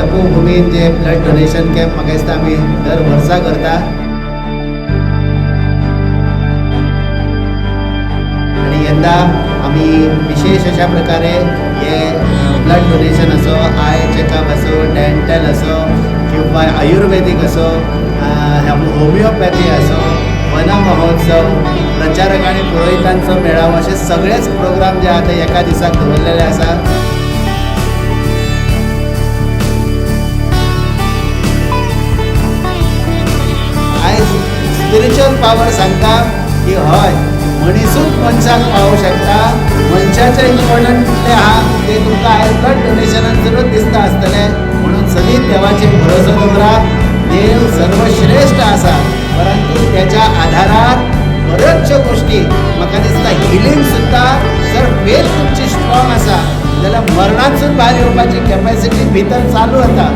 तपोभूमीन जे blood donation camp म्हाका दिसता आमी दर वर्सा करता आणि यंदा आमी विशेष अशा प्रकारे हे ब्लड डोनेशन असो आय चेकअप असो डेंटल असो किंवा आयुर्वेदिक असो होमिओपॅथी असो वन महोत्सव प्रचारक आणि पुरोहितांचो मेळावो असे सगळेच प्रोग्राम जे आता एका दिसाक दवरलेले आसा. आयज स्पिरिच्युअल पावर सांगता की हय मनीसूच मनशाक पावू शकता. मनशाचे इम्पॉर्टंट कितले आहा ते तुमकां आयज ब्लड डोनेशनान जरूर दिसता आसतले. म्हणून सदींच देवाचेर भरोसो दवरा. देव सर्वश्रेष्ठ आसा परंतु त्याच्या आधारार बऱ्योचशो गोष्टी म्हाका दिसता हिलिंग सुद्धा जर फेथ तुमची स्ट्रॉंग आसा जाल्यार मरणांतसून भायर येवपाची कॅपॅसिटी भितर चालू जाता.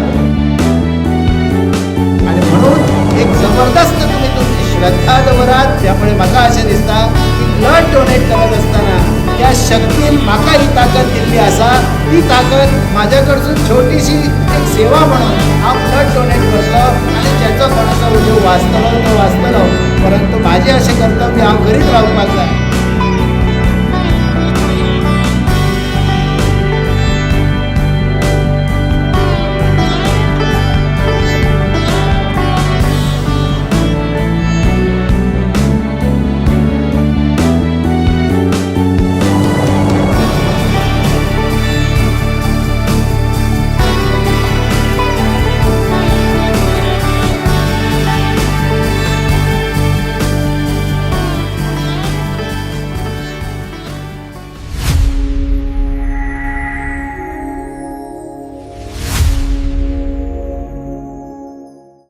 आणि म्हणून एक जबरदस्त तुम्ही तुमची श्रद्धा दवरात. त्यामुळे म्हाका अशें दिसता की ब्लड डोनेट करत असताना त्या शक्तीन म्हाका ही ताकद दिल्ली आसा. ती ताकद म्हाज्या कडसून छोटीशी एक सेवा म्हणून हांव ब्लड डोनेट करतलो आनी ज्याचो कोणाचो उजो वाचतलो तो वाचतलो. परंतु माझे असे कर्तव्य हांव करीत रावपाक जाय.